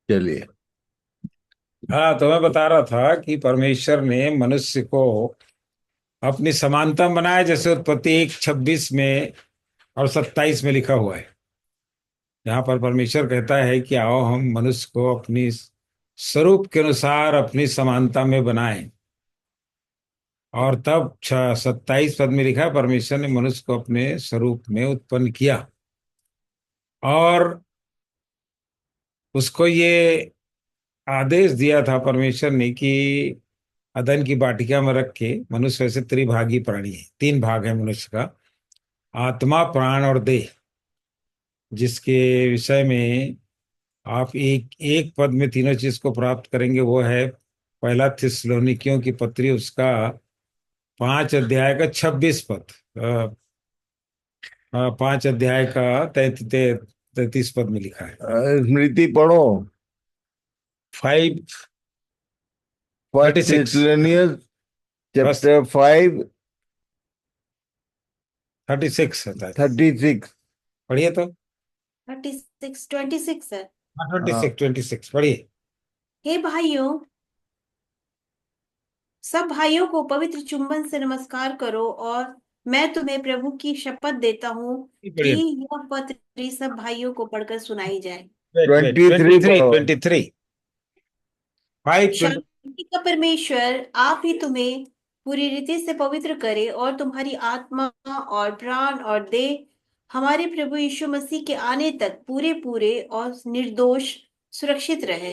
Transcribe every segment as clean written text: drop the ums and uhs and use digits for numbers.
चलिए। हाँ, तो मैं बता रहा था कि परमेश्वर ने मनुष्य को अपनी समानता में बनाया, जैसे उत्पत्ति 1:26 में और 27 में लिखा हुआ है। यहाँ पर परमेश्वर कहता है कि आओ हम मनुष्य को अपनी स्वरूप के अनुसार अपनी समानता में बनाएं। और तब 27 पद में लिखा है, परमेश्वर ने मनुष्य को अपने स्वरूप में उत्पन्न किया और उसको ये आदेश दिया था परमेश्वर ने कि अदन की वाटिका में रख के, मनुष्य वैसे त्रिभागी प्राणी है, तीन भाग है मनुष्य का, आत्मा प्राण और देह, जिसके विषय में आप एक एक पद में तीनों चीज को प्राप्त करेंगे। वो है पहला थिस्सलुनीकियों की पत्री, उसका 5 अध्याय का 26 पद। 5 अध्याय का 33 पद में लिखा है। स्मृति पढ़ो। फर्स्ट 5:36। थेस्सलुनियंस बस चैप्टर 5 36 होता है। 36। पढ़िए तो। 26 है। हाँ, ट्वेंटी हाँ, सिक्स 26 पढ़िए। हे भाइयों, सब भाइयों को पवित्र चुंबन से नमस्कार करो, और मैं तुम्हें प्रभु की शपथ देता हूँ कि पढ़िए। यह पत्री सब भाइयों को पढ़कर सुनाई जाए। वेट वेट, 23 23, पढ़ो। 23। 5:20। शांति का परमेश्वर आप ही तुम्हें पूरी रीति से पवित्र करे, और तुम्हारी आत्मा और प्राण और देह हमारे प्रभु यीशु मसीह के आने तक पूरे पूरे और निर्दोष सुरक्षित रहे।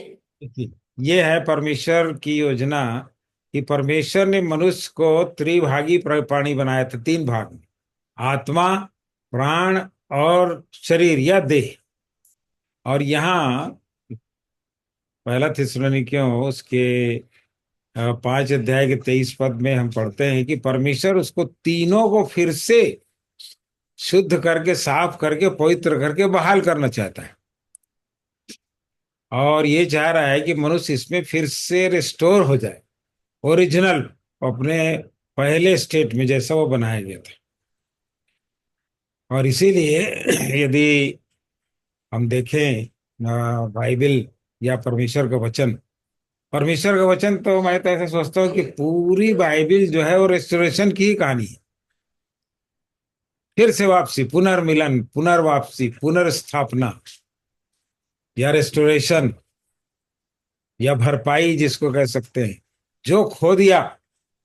ये है परमेश्वर की योजना कि परमेश्वर ने मनुष्य को त्रिभागी प्राणी बनाया था, तीन भाग में, आत्मा, प्राण और शरीर या देह। और यहाँ पहला थिस्सलुनीकियों उसके 5 अध्याय के 23 पद में हम पढ़ते हैं कि परमेश्वर उसको तीनों को फिर से शुद्ध करके, साफ करके, पवित्र करके बहाल करना चाहता है। और ये चाह रहा है कि मनुष्य इसमें फिर से रिस्टोर हो जाए, ओरिजिनल, अपने पहले स्टेट में जैसा वो बनाया गया था। और इसीलिए यदि हम देखें बाइबल या परमेश्वर का वचन, तो मैं तो ऐसा सोचता हूँ कि पूरी बाइबल जो है वो रेस्टोरेशन की ही कहानी है। फिर से वापसी, पुनर्मिलन, पुनर्वापसी, पुनर्स्थापना या रेस्टोरेशन या भरपाई जिसको कह सकते हैं। जो खो दिया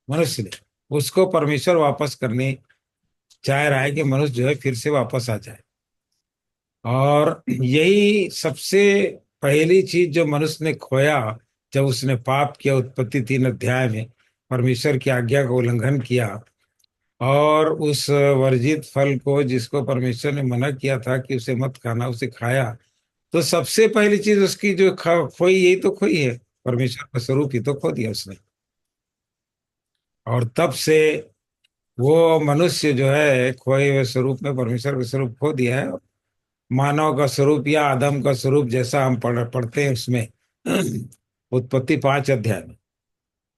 मनुष्य ने, उसको परमेश्वर वापस करने चाह रहा है कि मनुष्य जो है फिर से वापस आ जाए। और यही सबसे पहली चीज जो मनुष्य ने खोया जब उसने पाप किया, उत्पत्ति 3 अध्याय में परमेश्वर की आज्ञा का उल्लंघन किया और उस वर्जित फल को, जिसको परमेश्वर ने मना किया था कि उसे मत खाना, उसे खाया, तो सबसे पहली चीज उसकी जो खोई, यही तो खोई है, परमेश्वर का स्वरूप ही तो खो दिया उसने। और तब से वो मनुष्य जो है खोए हुए स्वरूप में परमेश्वर का स्वरूप खो दिया है। मानव का स्वरूप या आदम का स्वरूप, जैसा हम पढ़ते हैं उसमें उत्पत्ति 5 अध्याय में,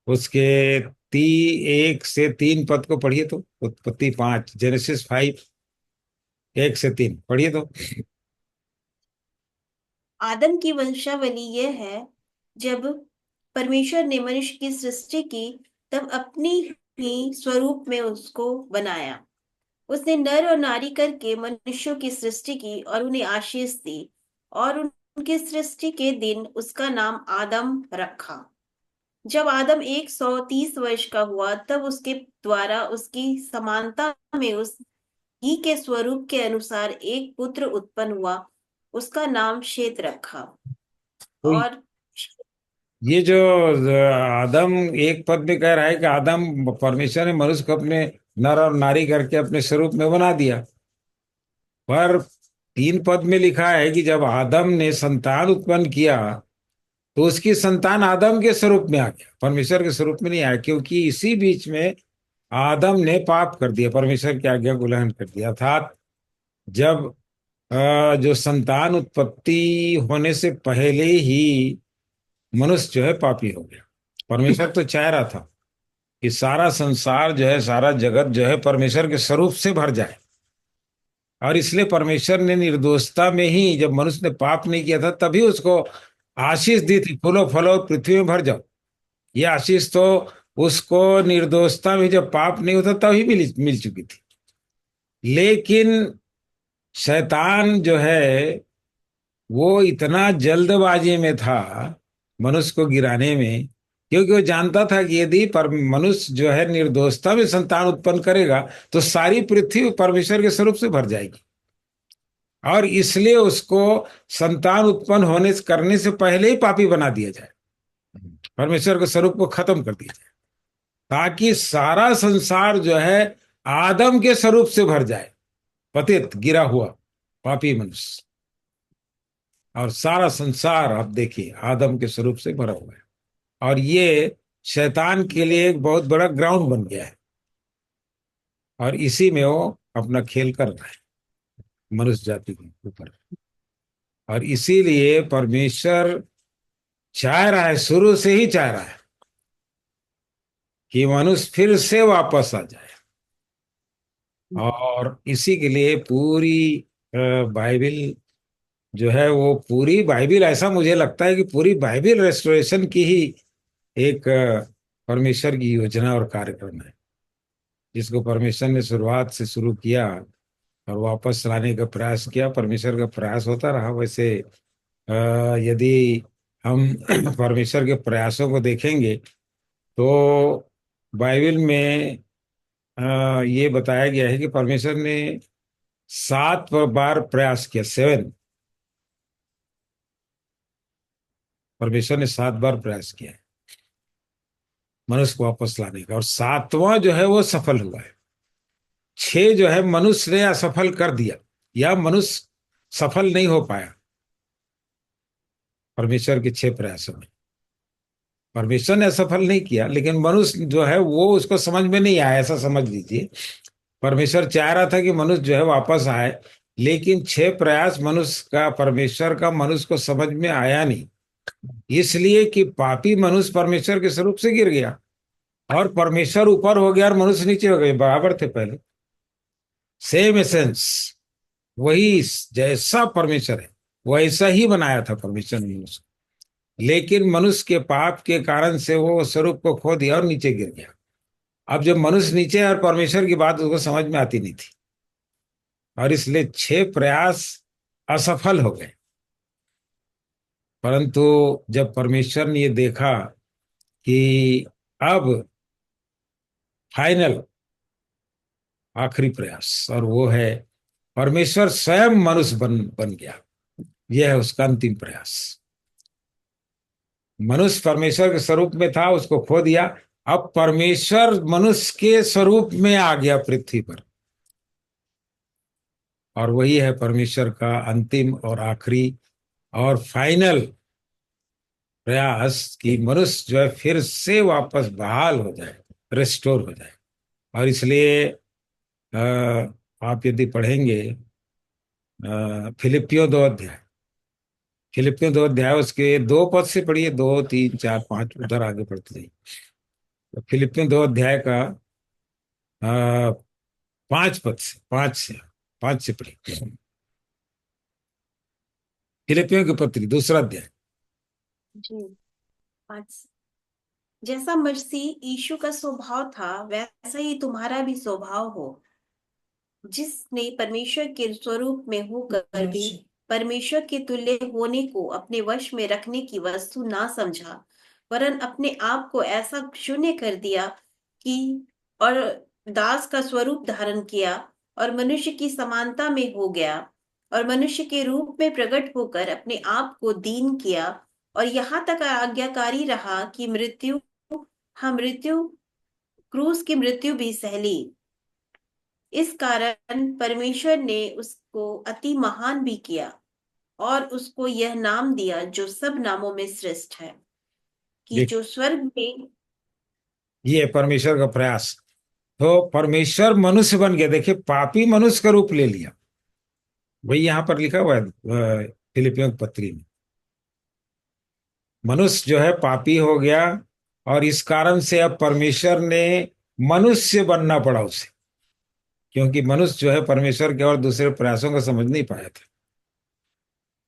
उसके 1 से 3 पद को पढ़िए तो। उत्पत्ति 5, जेनेसिस 5, 1 से 3 पढ़िए तो। आदम की वंशावली यह है, जब परमेश्वर ने मनुष्य की सृष्टि की, तब अपनी ही स्वरूप में उसको बनाया। उसने नर और नारी करके मनुष्यों की सृष्टि की और उन्हें आशीष दी, और उनकी सृष्टि के दिन उसका नाम आदम रखा। जब आदम 130 वर्ष का हुआ, तब उसके द्वारा उसकी समानता में उस ही के स्वरूप के अनुसार एक पुत्र उत्पन्न हुआ। उसका नाम शेत रखा। तो और ये जो आदम, एक पद में कह रहा है कि आदम, परमेश्वर ने मनुष्य को अपने नर और नारी करके अपने स्वरूप में बना दिया। पर 3 पद में लिखा है कि जब आदम ने संतान उत्पन्न किया, तो उसकी संतान आदम के स्वरूप में आ गया, परमेश्वर के स्वरूप में नहीं आया, क्योंकि इसी बीच में आदम ने पाप कर दिया, परमेश्वर की आज्ञा का उल्लंघन कर दिया। अर्थात जब जो संतान उत्पत्ति होने से पहले ही मनुष्य जो है पापी हो गया। परमेश्वर तो चाह रहा था कि सारा संसार जो है, सारा जगत जो है परमेश्वर के स्वरूप से भर जाए। और इसलिए परमेश्वर ने निर्दोषता में ही, जब मनुष्य ने पाप नहीं किया था, तभी उसको आशीष दी थी, फूलो फलो पृथ्वी में भर जाओ। ये आशीष तो उसको निर्दोषता में जब पाप नहीं होता तभी मिल मिल चुकी थी। लेकिन शैतान जो है वो इतना जल्दबाजी में था मनुष्य को गिराने में, क्योंकि वो जानता था कि यदि पर मनुष्य जो है निर्दोषता में संतान उत्पन्न करेगा तो सारी पृथ्वी परमेश्वर के स्वरूप से भर जाएगी। और इसलिए उसको संतान उत्पन्न होने करने से पहले ही पापी बना दिया जाए, परमेश्वर के स्वरूप को खत्म कर दिया जाए, ताकि सारा संसार जो है आदम के स्वरूप से भर जाए, पतित गिरा हुआ पापी मनुष्य। और सारा संसार आप देखिए आदम के स्वरूप से भरा हुआ है। और ये शैतान के लिए एक बहुत बड़ा ग्राउंड बन गया है, और इसी में वो अपना खेल कर रहा है मनुष्य जाति के ऊपर। और इसीलिए परमेश्वर चाह रहा है, शुरू से ही चाह रहा है कि मनुष्य फिर से वापस आ जाए। और इसी के लिए पूरी बाइबिल जो है, वो पूरी बाइबिल, ऐसा मुझे लगता है कि पूरी बाइबिल रेस्टोरेशन की ही एक परमेश्वर की योजना और कार्यक्रम है, जिसको परमेश्वर ने शुरुआत से शुरू किया और वापस लाने का प्रयास किया। परमेश्वर का प्रयास होता रहा। वैसे यदि हम परमेश्वर के प्रयासों को देखेंगे तो बाइबल में ये बताया गया है कि परमेश्वर ने 7 बार प्रयास किया, 7। परमेश्वर ने 7 बार प्रयास किया है मनुष्य को वापस लाने का, और 7वां जो है वो सफल हुआ है। 6 जो है मनुष्य ने असफल कर दिया, या मनुष्य सफल नहीं हो पाया परमेश्वर के 6 प्रयासों में। परमेश्वर ने असफल नहीं किया, लेकिन मनुष्य जो है वो उसको समझ में नहीं आया, ऐसा समझ लीजिए। परमेश्वर चाह रहा था कि मनुष्य जो है वापस आए, लेकिन 6 प्रयास मनुष्य का, परमेश्वर का मनुष्य को समझ में आया नहीं, इसलिए कि पापी मनुष्य परमेश्वर के स्वरूप से गिर गया, और परमेश्वर ऊपर हो गया और मनुष्य नीचे हो गए, बराबर थे पहले, सेम एसेंस। वही जैसा परमेश्वर है वैसा ही बनाया था परमेश्वर ने मनुष्य को। लेकिन मनुष्य के पाप के कारण से वो स्वरूप को खो दिया और नीचे गिर गया। अब जब मनुष्य नीचे है और परमेश्वर की बात उसको समझ में आती नहीं थी, और इसलिए 6 प्रयास असफल हो गए। परंतु जब परमेश्वर ने ये देखा कि अब फाइनल, आखिरी प्रयास, और वो है परमेश्वर स्वयं मनुष्य बन बन गया, यह है उसका अंतिम प्रयास। मनुष्य परमेश्वर के स्वरूप में था, उसको खो दिया। अब परमेश्वर मनुष्य के स्वरूप में आ गया पृथ्वी पर, और वही है परमेश्वर का अंतिम और आखिरी और फाइनल प्रयास, कि मनुष्य जो है फिर से वापस बहाल हो जाए, रिस्टोर हो जाए। और इसलिए अ, आप यदि पढ़ेंगे फिलिपियों 2 अध्याय, फिलिपियों 2 अध्याय उसके 2 पद से पढ़िए, 2 3 4 5 उधर आगे पढ़ते जाइए। तो फिलिपियों 2 अध्याय का 5 पद से, 5 से पढ़िए। फिलिपियों की पत्री 2 अध्याय। जी। 5। जैसा मसीह यीशु का स्वभाव था वैसा ही तुम्हारा भी स्वभाव हो, जिसने परमेश्वर के स्वरूप में होकर भी परमेश्वर के तुल्य होने को अपने वश में रखने की वस्तु ना समझा, वरन अपने आप को ऐसा शून्य कर दिया कि और दास का स्वरूप धारण किया, और मनुष्य की समानता में हो गया, और मनुष्य के रूप में प्रकट होकर अपने आप को दीन किया, और यहाँ तक आज्ञाकारी रहा कि मृत्यु, हाँ मृत्यु, क्रूस की मृत्यु भी सह ली। इस कारण परमेश्वर ने उसको अति महान भी किया, और उसको यह नाम दिया जो सब नामों में श्रेष्ठ है, कि देख, जो स्वर्ग में। ये है परमेश्वर का प्रयास। तो परमेश्वर मनुष्य बन गया, देखिए पापी मनुष्य का रूप ले लिया, वही यहाँ पर लिखा हुआ है फिलिपियों की पत्री में। मनुष्य जो है पापी हो गया, और इस कारण से अब परमेश्वर ने मनुष्य बनना पड़ा उसे, क्योंकि मनुष्य जो है परमेश्वर के और दूसरे प्रयासों को समझ नहीं पाया था।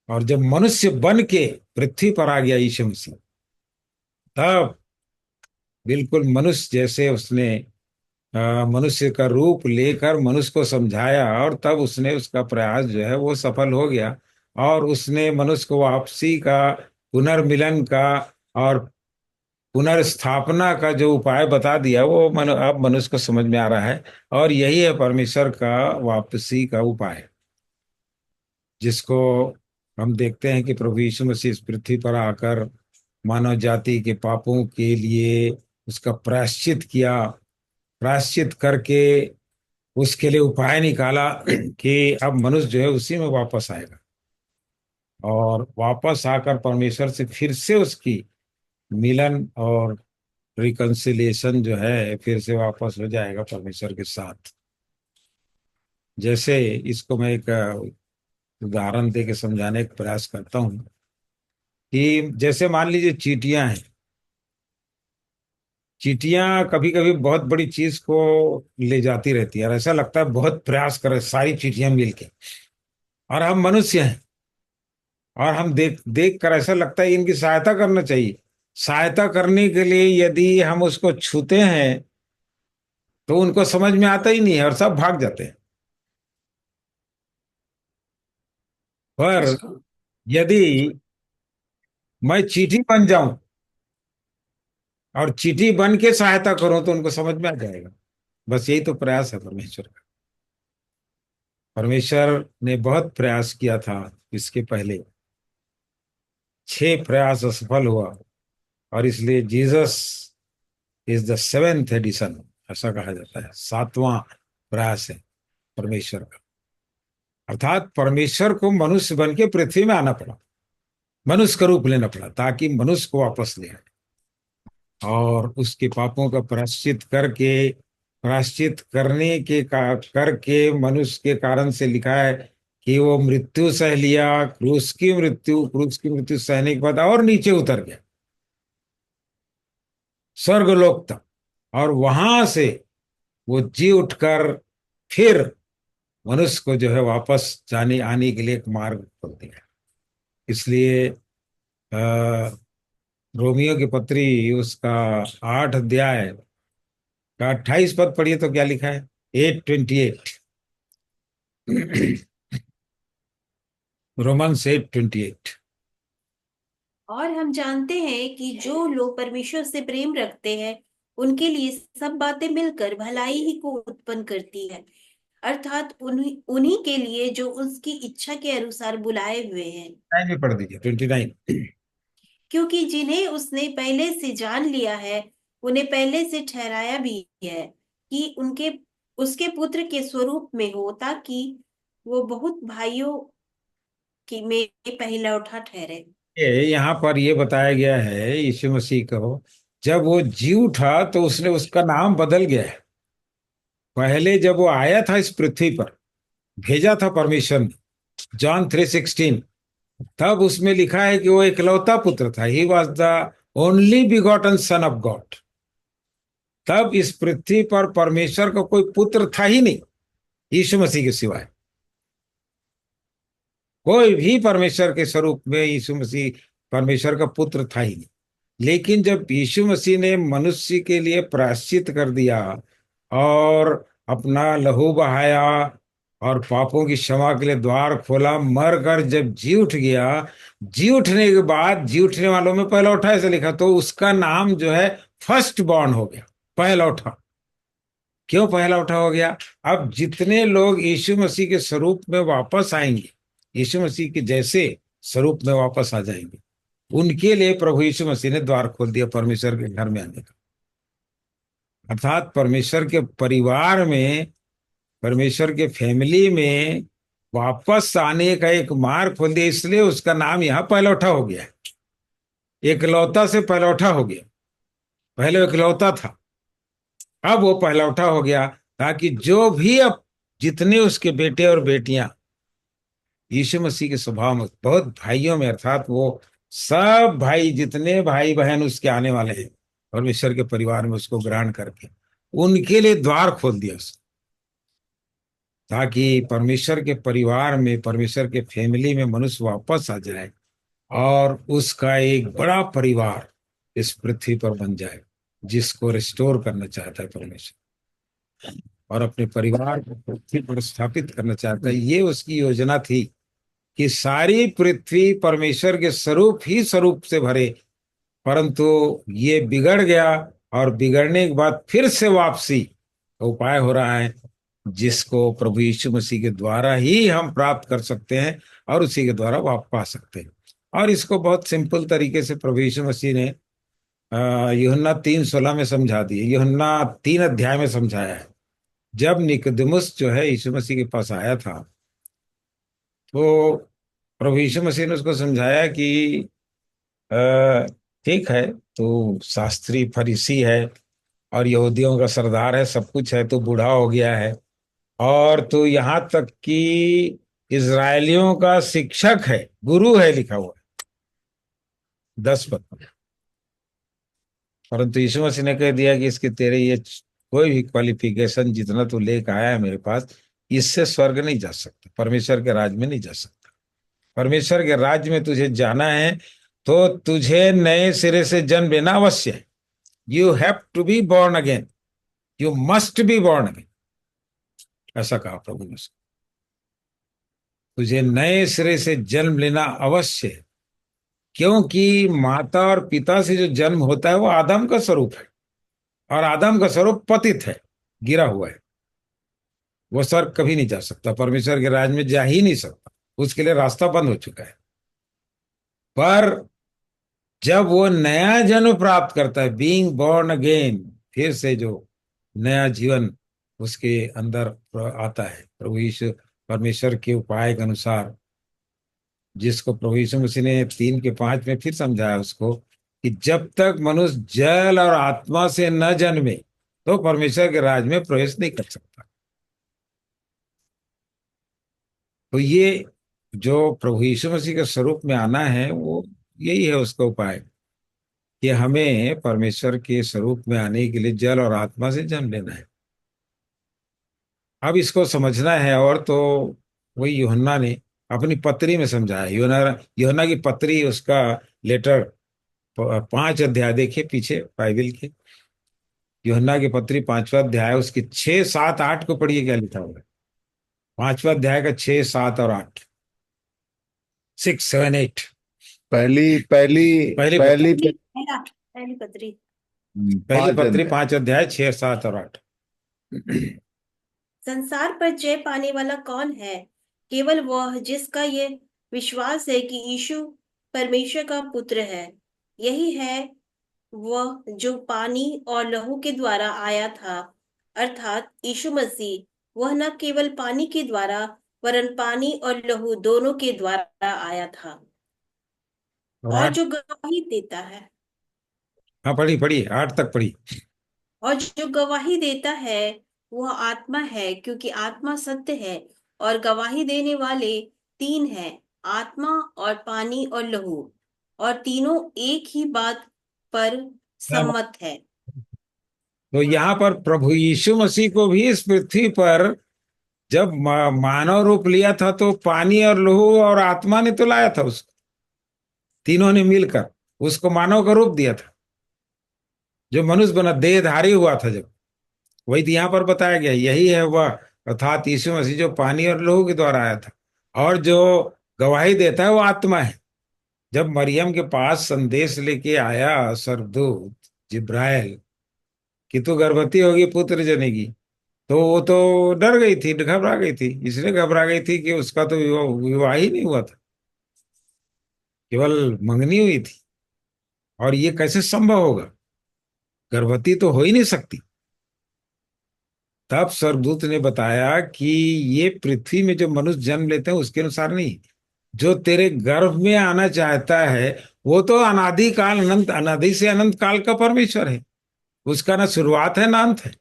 और जब मनुष्य बन के पृथ्वी पर आ गया यीशु मसीह, तब बिल्कुल मनुष्य जैसे उसने मनुष्य का रूप लेकर मनुष्य को समझाया, और तब उसने उसका प्रयास जो है वो सफल हो गया। और उसने मनुष्य को वापसी का, पुनर्मिलन का और पुनर्स्थापना का जो उपाय बता दिया, वो अब मनुष्य को समझ में आ रहा है। और यही है परमेश्वर का वापसी का उपाय, जिसको हम देखते हैं कि प्रभु यीशु मसीह इस पृथ्वी पर आकर मानव जाति के पापों के लिए उसका प्रायश्चित किया। प्रायश्चित करके उसके लिए उपाय निकाला कि अब मनुष्य जो है उसी में वापस आएगा, और वापस आकर परमेश्वर से फिर से उसकी मिलन और रिकंसिलिएशन जो है फिर से वापस हो जाएगा परमेश्वर के साथ। जैसे इसको मैं एक उदाहरण दे के समझाने का प्रयास करता हूँ कि जैसे मान लीजिए चींटियां हैं। चींटियां कभी कभी बहुत बड़ी चीज को ले जाती रहती है, और ऐसा लगता है बहुत प्रयास कर रहे सारी चींटियां मिलके, और हम मनुष्य हैं, और हम देख देख कर ऐसा लगता है इनकी सहायता करना चाहिए। सहायता करने के लिए यदि हम उसको छूते हैं तो उनको समझ में आता ही नहीं है और सब भाग जाते हैं। पर यदि मैं चींटी बन जाऊं और चींटी बन के सहायता करूं तो उनको समझ में आ जाएगा। बस यही तो प्रयास है परमेश्वर का। परमेश्वर ने बहुत प्रयास किया था इसके पहले, 6 प्रयास असफल हुआ, और इसलिए Jesus is the seventh edition, ऐसा कहा जाता है, 7वां प्रयास है परमेश्वर का। अर्थात परमेश्वर को मनुष्य बन के पृथ्वी में आना पड़ा, मनुष्य का रूप लेना पड़ा, ताकि मनुष्य को वापस ले आए और उसके पापों का प्रायश्चित करके, प्रायश्चित करने के करके मनुष्य के कारण से लिखा है कि वो मृत्यु सह लिया, क्रूस की मृत्यु सहने के बाद और नीचे उतर गया स्वर्गलोक तक, और वहां से वो जी उठकर फिर मनुष्य को जो है वापस जाने आने के लिए एक मार्ग खोल दिया। इसलिए रोमियो की पत्री उसका 8 अध्याय का 28 पद पढ़िए तो क्या लिखा है, 8:28। रोमन्स 8:28। और हम जानते हैं कि जो लोग परमेश्वर से प्रेम रखते हैं उनके लिए सब बातें मिलकर भलाई ही को उत्पन्न करती है, अर्थात उन्हीं उन्हीं के लिए जो उसकी इच्छा के अनुसार बुलाए हुए हैं। 9 भी पढ़ दीजिए, 29। क्योंकि जिन्हें उसने पहले से जान लिया है उन्हें पहले से ठहराया भी है कि उनके उसके पुत्र के स्वरूप में हो, ताकि वो बहुत भाइयों की में पहला उठा ठहरे। ये यहाँ पर ये बताया गया है यीशु मसीह को, जब वो जी उठा तो उसने उसका नाम बदल गया है। पहले जब वो आया था इस पृथ्वी पर, भेजा था परमेश्वर ने, जॉन 3:16, तब उसमें लिखा है कि वो इकलौता पुत्र था, he was the only begotten son of God. तब इस पृथ्वी पर परमेश्वर का कोई पुत्र था ही नहीं यीशु मसीह के सिवाय। कोई भी परमेश्वर के स्वरूप में यीशु मसीह परमेश्वर का पुत्र था ही नहीं। लेकिन जब यीशु मसीह ने मनुष्य के लिए प्रायश्चित कर दिया और अपना लहू बहाया और पापों की क्षमा के लिए द्वार खोला, मर कर जब जी उठ गया, जी उठने के बाद, जी उठने वालों में पहला उठा ऐसा लिखा, तो उसका नाम जो है फर्स्ट बॉर्न हो गया, पहला उठा। क्यों पहला उठा हो गया? अब जितने लोग यीशु मसीह के स्वरूप में वापस आएंगे, यीशु मसीह के जैसे स्वरूप में वापस आ जाएंगे, उनके लिए प्रभु यीशु मसीह ने द्वार खोल दिया परमेश्वर के घर में आने का। अर्थात परमेश्वर के परिवार में, परमेश्वर के फैमिली में वापस आने का एक मार्ग खोल दिया। इसलिए उसका नाम यहाँ पहलौठा हो गया है। एकलौता से पहलौठा हो गया। पहले एकलौता था, अब वो पहलौठा हो गया, ताकि जो भी अब जितने उसके बेटे और बेटियां यीशु मसीह के स्वभाव में, बहुत भाइयों में, अर्थात वो सब भाई, जितने भाई बहन उसके आने वाले हैं परमेश्वर के परिवार में उसको ग्रहण करके, उनके लिए द्वार खोल दिया उसने। ताकि परमेश्वर के परिवार में, परमेश्वर के फैमिली में मनुष्य वापस आ जाए और उसका एक बड़ा परिवार इस पृथ्वी पर बन जाए, जिसको रिस्टोर करना चाहता है परमेश्वर, और अपने परिवार को पृथ्वी पर स्थापित करना चाहता है। ये उसकी योजना थी कि सारी पृथ्वी परमेश्वर के स्वरूप ही स्वरूप से भरे। परंतु ये बिगड़ गया, और बिगड़ने के बाद फिर से वापसी का उपाय हो रहा है, जिसको प्रभु यीशु मसीह के द्वारा ही हम प्राप्त कर सकते हैं और उसी के द्वारा वापस पा सकते हैं। और इसको बहुत सिंपल तरीके से प्रभु यीशु मसीह ने यूहन्ना 3:16 में समझा दिया, यूहन्ना 3 अध्याय में समझाया है। जब निकोदेमुस जो है यीशु मसीह के पास आया था, तो प्रभु यीशु मसीह ने उसको समझाया कि अ, ठीक है, तो शास्त्री फरीसी है और यहूदियों का सरदार है, सब कुछ है, तो बूढ़ा हो गया है, और तो यहाँ तक कि इजरायलियों का शिक्षक है, गुरु है, लिखा हुआ है 10 पद। परंतु यीशु मसीह ने कह दिया कि इसके तेरे ये कोई भी क्वालिफिकेशन जितना तू लेकर आया है मेरे पास, इससे स्वर्ग नहीं जा सकता, परमेश्वर के राज में नहीं जा सकता। परमेश्वर के राज्य में तुझे जाना है तो तुझे नए सिरे से जन्म लेना अवश्य है। You have to be born again, you must be born again, ऐसा कहा प्रभु ने। तुझे नए सिरे से जन्म लेना अवश्य है, क्योंकि माता और पिता से जो जन्म होता है वो आदम का स्वरूप है, और आदम का स्वरूप पतित है, गिरा हुआ है। वो स्वर्ग कभी नहीं जा सकता, परमेश्वर के राज में जा ही नहीं सकता, उसके लिए रास्ता बंद हो चुका है। पर जब वो नया जन्म प्राप्त करता है, बीइंग बॉर्न अगेन, फिर से जो नया जीवन उसके अंदर आता है, प्रभु यीशु परमेश्वर के उपाय के अनुसार, जिसको प्रभु यीशु मसीह ने 3:5 में फिर समझाया उसको, कि जब तक मनुष्य जल और आत्मा से न जन्मे तो परमेश्वर के राज में प्रवेश नहीं कर सकता। तो ये जो प्रभु यीशु मसीह के स्वरूप में आना है, वो यही है उसका उपाय, कि हमें परमेश्वर के स्वरूप में आने के लिए जल और आत्मा से जन्म लेना है। अब इसको समझना है, और तो वही यूहन्ना ने अपनी पत्री में समझाया। यूहन्ना यूहन्ना की पत्री, उसका लेटर, 5 अध्याय देखिए पीछे बाइबल के, यूहन्ना की पत्री 5वां अध्याय, उसके 6, 7, 8 को पढ़िए क्या लिखा हुआ है। 5वां अध्याय का 6, 7 और 8, 6, 7, 8, पहली पहली पहली पहली पहली पत्री पहली पांच पत्री अध्याय 5 अध्याय 6, 7 और 8। संसार पर जय पाने वाला कौन है? केवल वह जिसका ये विश्वास है कि यीशु परमेश्वर का पुत्र है। यही है वह जो पानी और लहू के द्वारा आया था, अर्थात यीशु मसीह। वह न केवल पानी के द्वारा वरन पानी और लहू दोनों के द्वारा आया था, और और 8, जो गवाही देता है हाँ पढ़ी पढ़ी, 8 तक पढ़ी। और जो गवाही देता है वह आत्मा है, क्योंकि आत्मा सत्य है। और गवाही देने वाले तीन हैं, आत्मा और पानी और लहू, और तीनों एक ही बात पर सम्मत है। तो यहाँ पर प्रभु यीशु मसीह को भी इस पृथ्वी पर जब मानव रूप लिया था, तो पानी और लहू और आत्मा ने तो लाया था उसको, तीनों ने मिलकर उसको मानव का रूप दिया था, जो मनुष्य बना, देहधारी हुआ था जब। वही तो यहाँ पर बताया गया, यही है वह, अर्थात यीशु मसीह जो पानी और लहू के द्वारा आया था। और जो गवाही देता है वो आत्मा है। जब मरियम के पास संदेश लेके आया स्वर्गदूत जिब्राइल कि तू गर्भवती होगी, पुत्र जनेगी, तो वो तो डर गई थी, घबरा गई थी। इसलिए घबरा गई थी कि उसका तो विवाह ही नहीं हुआ था, केवल मंगनी हुई थी, और ये कैसे संभव होगा, गर्भवती तो हो ही नहीं सकती। तब स्वर्गदूत ने बताया कि ये पृथ्वी में जो मनुष्य जन्म लेते हैं उसके अनुसार नहीं, जो तेरे गर्भ में आना चाहता है वो तो अनादि काल, अनंत, अनादि से अनंत काल का परमेश्वर है। उसका ना शुरुआत है ना अंत है।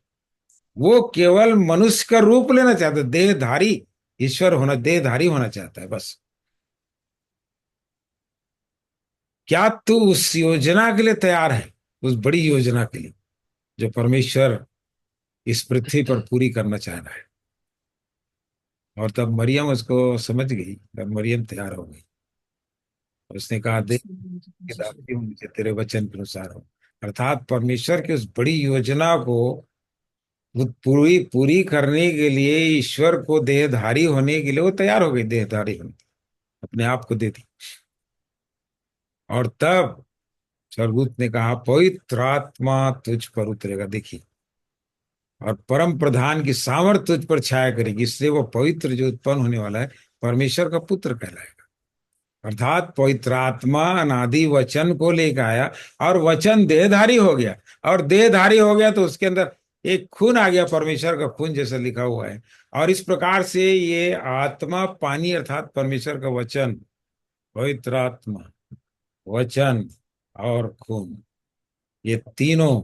वो केवल मनुष्य का रूप लेना चाहता है, देहधारी ईश्वर होना, देहधारी होना चाहता है बस। क्या तू उस योजना के लिए तैयार है, उस बड़ी योजना के लिए जो परमेश्वर इस पृथ्वी पर पूरी करना चाह रहा है? और तब मरियम उसको समझ गई, तब मरियम तैयार हो गई। उसने कहा, देख कि दासी हूँ, मुझे तेरे वचन के अनुसार हो। अर्थात परमेश्वर की उस बड़ी योजना को वो पूरी पूरी करने के लिए, ईश्वर को देहधारी होने के लिए वो तैयार हो गई, देहधारी होने, अपने आप को दे दी। और तब स्वर्गदूत ने कहा, पवित्र आत्मा तुझ पर उतरेगा, देखिए, और परम प्रधान की सामर्थ तुझ पर छाया करेगी, इसलिए वो पवित्र जो उत्पन्न होने वाला है परमेश्वर का पुत्र कहलाएगा। अर्थात पवित्र आत्मा अनादि वचन को लेकर आया, और वचन देहधारी हो गया, और देहधारी हो गया तो उसके अंदर एक खून आ गया, परमेश्वर का खून जैसा लिखा हुआ है। और इस प्रकार से ये आत्मा पानी अर्थात परमेश्वर का वचन, पवित्र आत्मा, वचन और खून, ये तीनों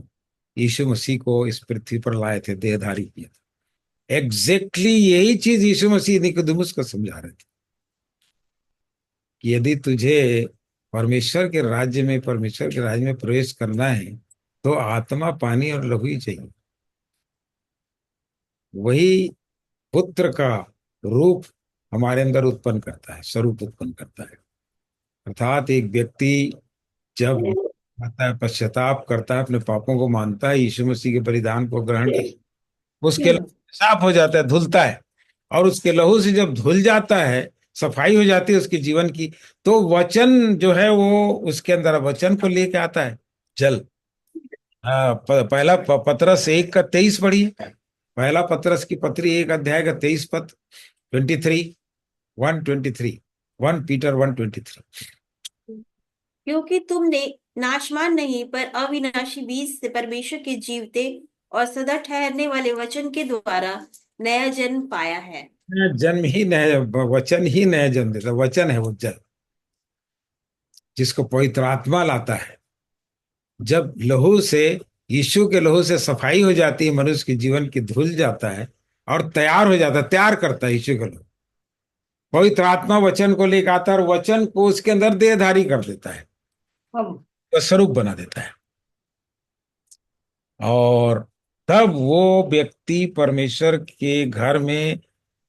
यीशु मसीह को इस पृथ्वी पर लाए थे, देहधारी किए थे। एग्जैक्टली यही चीज यीशु मसीह निकोदेमुस को समझा रहे थे कि यदि तुझे परमेश्वर के राज्य में प्रवेश करना है तो आत्मा, पानी और लहू ही चाहिए। वही पुत्र का रूप हमारे अंदर उत्पन्न करता है, स्वरूप उत्पन्न करता है। अर्थात एक व्यक्ति जब आता है, पश्चाताप करता है, अपने पापों को मानता है, यीशु मसीह के बलिदान को ग्रहण करता है, उसके लहू साफ हो जाता है, धुलता है। और उसके लहू से जब धुल जाता है, सफाई हो जाती है उसके जीवन की, तो वचन जो है वो उसके अंदर वचन को लेके आता है, जल। पहला पतरस 1 का 23 पढ़िए। पहला पतरस की पत्री 1 अध्याय का 23 पद, 23, 123, 1 पीटर 1:23। क्योंकि तुमने नाशवान नहीं पर अविनाशी बीज से परमेश्वर के जीवते और सदा ठहरने वाले वचन के द्वारा नया जन्म पाया है। जन्म ही नया, वचन ही नया जन्म देता, वचन है वो जल, जिसको पवित्र आत्मा लाता है। जब लहू से, यीशु के लहू से सफाई हो जाती है, मनुष्य के जीवन की धुल जाता है और तैयार हो जाता है, तैयार करता है यीशु का लहू। पवित्र आत्मा वचन को लेकर आता है और वचन को उसके अंदर देहधारी कर देता है, तो स्वरूप बना देता है। और तब वो व्यक्ति परमेश्वर के घर में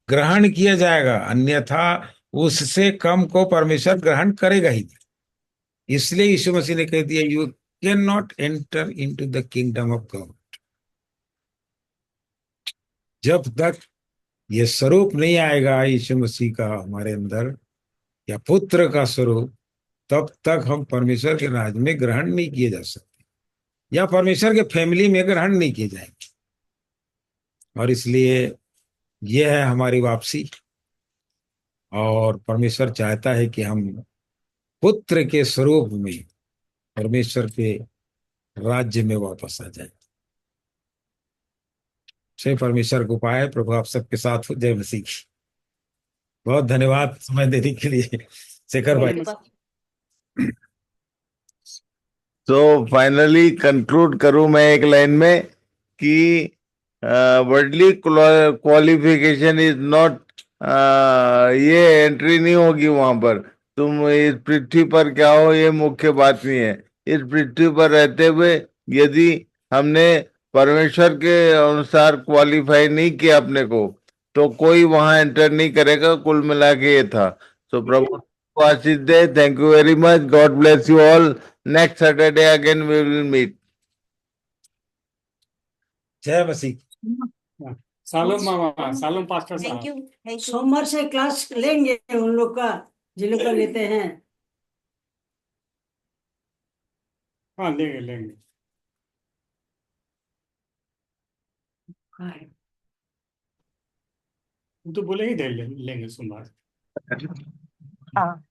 ग्रहण किया जाएगा, अन्यथा उससे कम को परमेश्वर ग्रहण करेगा ही नहीं। इसलिए यीशु मसीह ने कह दिया, you can not enter into the kingdom of God. जब तक ये स्वरूप नहीं आएगा यीशु मसीह का हमारे अंदर, या पुत्र का स्वरूप, तब तक हम परमेश्वर के राज में ग्रहण नहीं किए जा सकते, या परमेश्वर के फैमिली में ग्रहण नहीं किए जाएंगे। और इसलिए यह है हमारी वापसी। और परमेश्वर चाहता है कि हम पुत्र के स्वरूप में परमेश्वर के राज्य में वापस आ जाए। जय परमेश्वर को पाए। प्रभु आप सबके साथ हो। जय मसीह की। बहुत धन्यवाद समय देने के लिए शेखर भाई। तो फाइनली कंक्लूड करूं मैं एक लाइन में कि वर्ल्डली क्वालिफिकेशन इज नॉट, ये एंट्री नहीं होगी वहां पर। तुम इस पृथ्वी पर क्या हो ये मुख्य बात नहीं है। इस पृथ्वी पर रहते हुए यदि हमने परमेश्वर के अनुसार क्वालिफाई नहीं किया अपने को, तो कोई वहां एंटर नहीं करेगा। कुल मिला के ये था। तो प्रभु को आशीष दे। Thank you very much. God bless you all. Next Saturday again we will meet. जय मसीह। सालों मामा, सालों पास्टर थैंक साहब। You, thank you. सोमवार से क्लास लेंगे उन लोग का, जिन लोग का लेते हैं। हाँ, लेंगे लेंगे। तो बोले ही लेंगे सोमवार। हाँ।